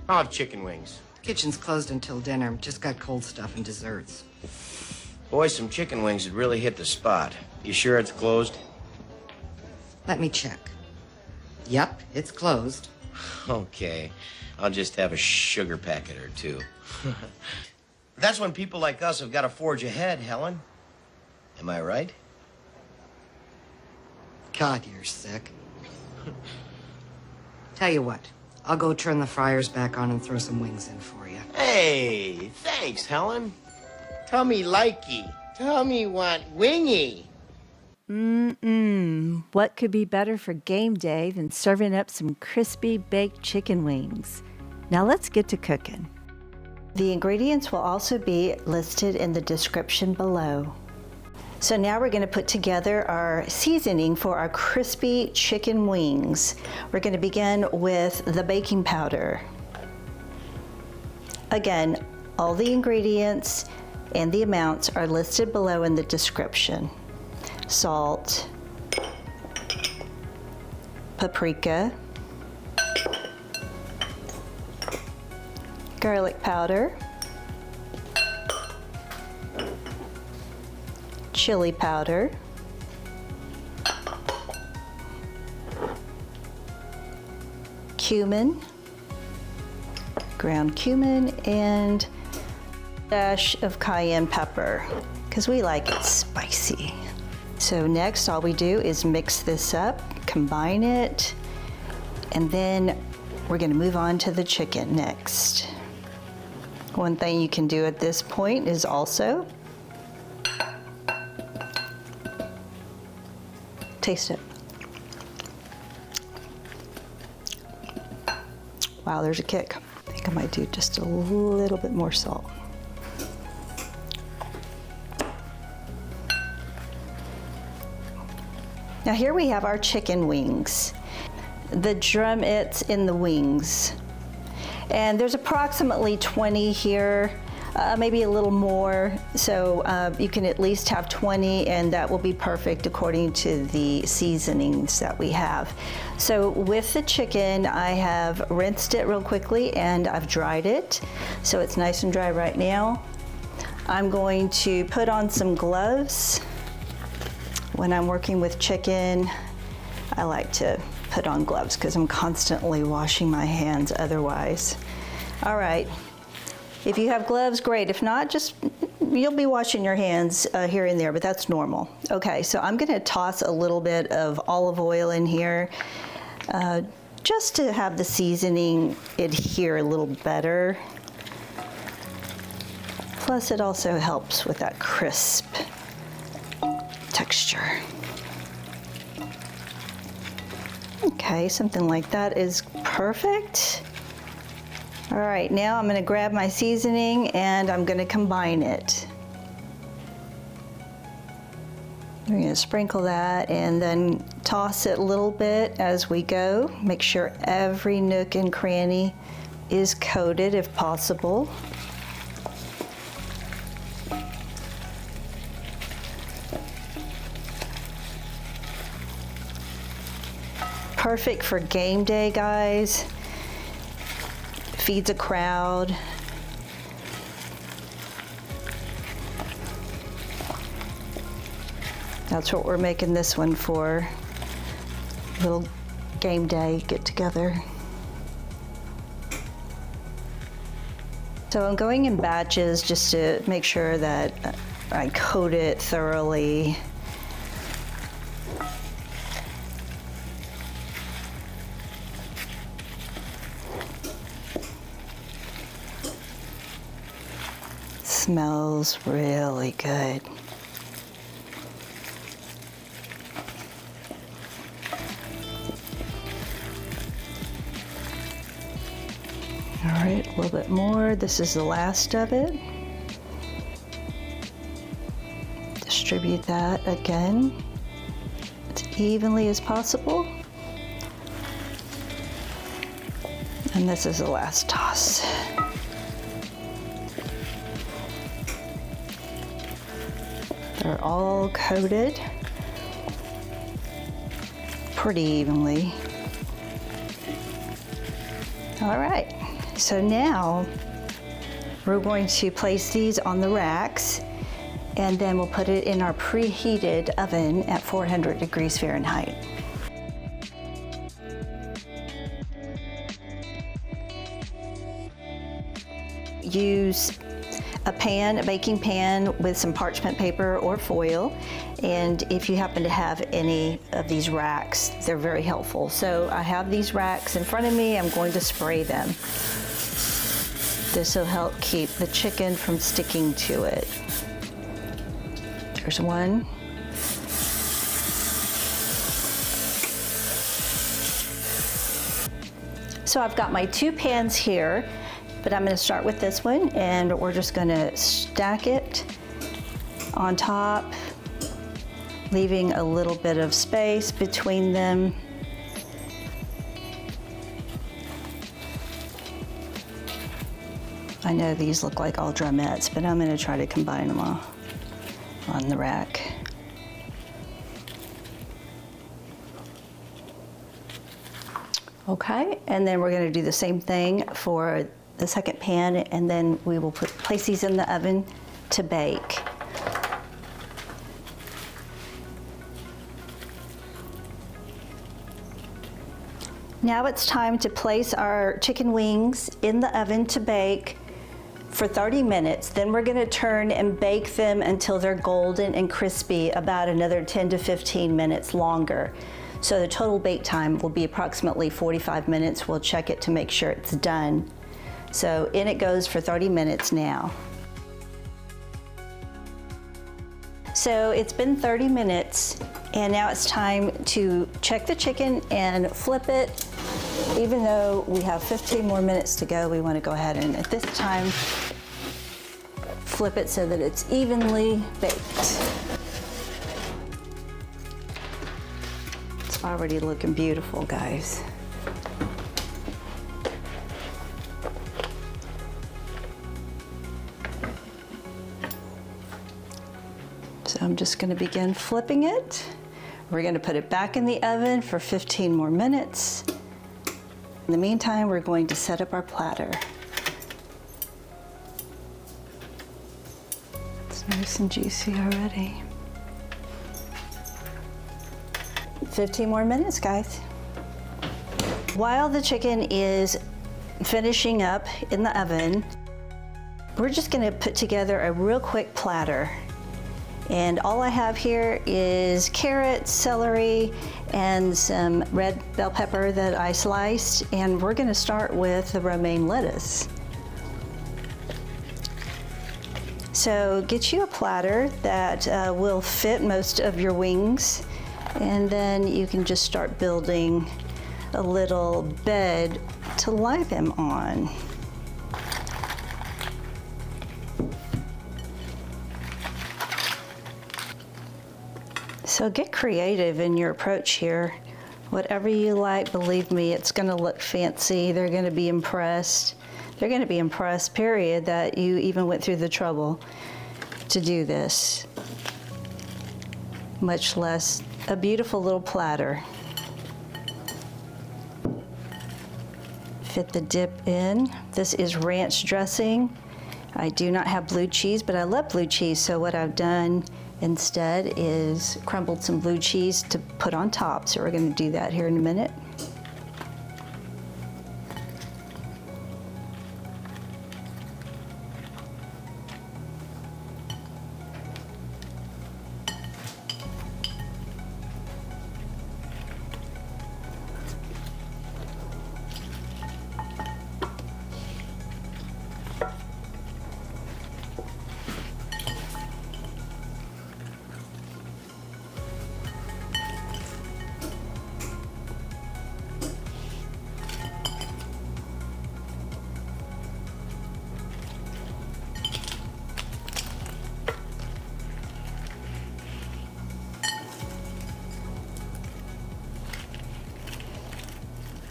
I'll have chicken wings. Kitchen's closed until dinner. Just got cold stuff and desserts. Boy, some chicken wings would really hit the spot. You sure it's closed? Let me check. Yep, it's closed. Okay. I'll just have a sugar packet or two. That's when people like us have got to forge ahead, Helen. Am I right? God, you're sick. Tell you what, I'll go turn the fryers back on and throw some wings in for you. Hey, thanks, Helen. Tummy likey. Tummy want wingy. What could be better for game day than serving up some crispy baked chicken wings? Now let's get to cooking. The ingredients will also be listed in the description below. So now we're going to put together our seasoning for our crispy chicken wings. We're going to begin with the baking powder. Again, all the ingredients and the amounts are listed below in the description. Salt, paprika, garlic powder, chili powder, cumin, ground cumin, and a dash of cayenne pepper, because we like it spicy. So next, all we do is mix this up, combine it, and then we're gonna move on to the chicken next. One thing you can do at this point is also taste it. Wow, there's a kick. I think I might do just a little bit more salt. Now here we have our chicken wings, the drumettes in the wings. And there's approximately 20 here, maybe a little more. So you can at least have 20, and that will be perfect according to the seasonings that we have. So with the chicken, I have rinsed it real quickly and I've dried it. So it's nice and dry right now. I'm going to put on some gloves. When I'm working with chicken, I like to put on gloves because I'm constantly washing my hands otherwise. All right, if you have gloves, great. If not, just you'll be washing your hands here and there, but that's normal. Okay, so I'm gonna toss a little bit of olive oil in here just to have the seasoning adhere a little better. Plus it also helps with that crisp texture. Okay, something like that is perfect. All right, now I'm gonna grab my seasoning and I'm gonna combine it. We're gonna sprinkle that and then toss it a little bit as we go. Make sure every nook and cranny is coated if possible. Perfect for game day, guys. Feeds a crowd. That's what we're making this one for. Little game day get together. So I'm going in batches just to make sure that I coat it thoroughly. Smells really good. All right, a little bit more. This is the last of it. Distribute that again as evenly as possible. And this is the last toss. They're all coated pretty evenly. All right, So now we're going to place these on the racks, and then we'll put it in our preheated oven at 400 degrees Fahrenheit. Use a pan, a baking pan with some parchment paper or foil, and if you happen to have any of these racks, they're very helpful. So I have these racks in front of me. I'm going to spray them. This will help keep the chicken from sticking to it. There's one. So I've got my 2 pans here, but I'm going to start with this one, and we're just going to stack it on top, leaving a little bit of space between them. I know these look like all drumettes, but I'm going to try to combine them all on the rack. Okay, and then we're going to do the same thing for the second pan, and then we will place these in the oven to bake. Now it's time to place our chicken wings in the oven to bake for 30 minutes. Then we're going to turn and bake them until they're golden and crispy, about another 10 to 15 minutes longer. So the total bake time will be approximately 45 minutes. We'll check it to make sure it's done. So in it goes for 30 minutes now. So it's been 30 minutes, and now it's time to check the chicken and flip it. Even though we have 15 more minutes to go, we want to go ahead and at this time flip it so that it's evenly baked. It's already looking beautiful, guys. So I'm just going to begin flipping it. We're going to put it back in the oven for 15 more minutes. In the meantime, we're going to set up our platter. It's nice and juicy already. 15 more minutes, guys. While the chicken is finishing up in the oven, we're just going to put together a real quick platter. And all I have here is carrots, celery, and some red bell pepper that I sliced. And we're going to start with the romaine lettuce. So get you a platter that will fit most of your wings. And then you can just start building a little bed to lie them on. So get creative in your approach here. Whatever you like, believe me, it's going to look fancy. They're going to be impressed. They're going to be impressed, period, that you even went through the trouble to do this, much less a beautiful little platter. Fit the dip in. This is ranch dressing. I do not have blue cheese, but I love blue cheese, so what I've done instead is crumbled some blue cheese to put on top. So we're going to do that here in a minute.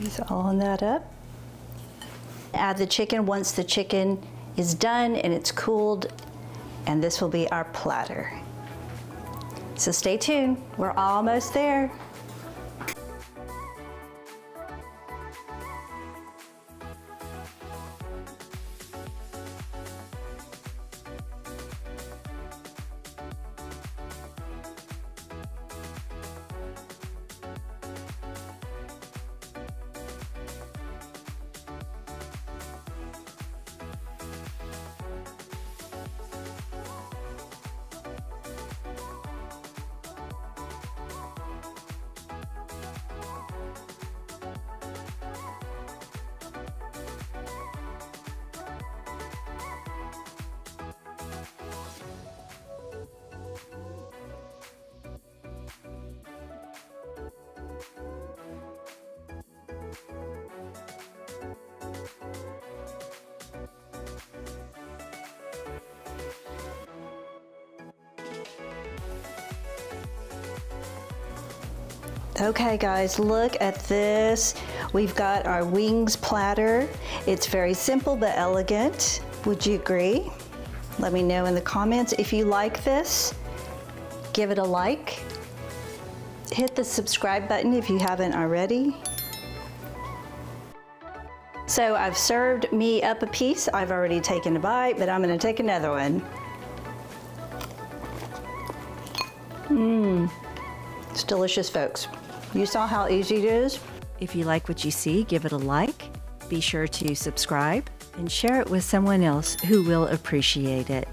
Use all of that up. Add the chicken once the chicken is done and it's cooled, and this will be our platter. So stay tuned, we're almost there. Okay guys, look at this. We've got our wings platter. It's very simple but elegant. Would you agree? Let me know in the comments if you like this. Give it a like. Hit the subscribe button if you haven't already. So I've served me up a piece. I've already taken a bite, but I'm gonna take another one. It's delicious, folks. You saw how easy it is? If you like what you see, give it a like. Be sure to subscribe and share it with someone else who will appreciate it.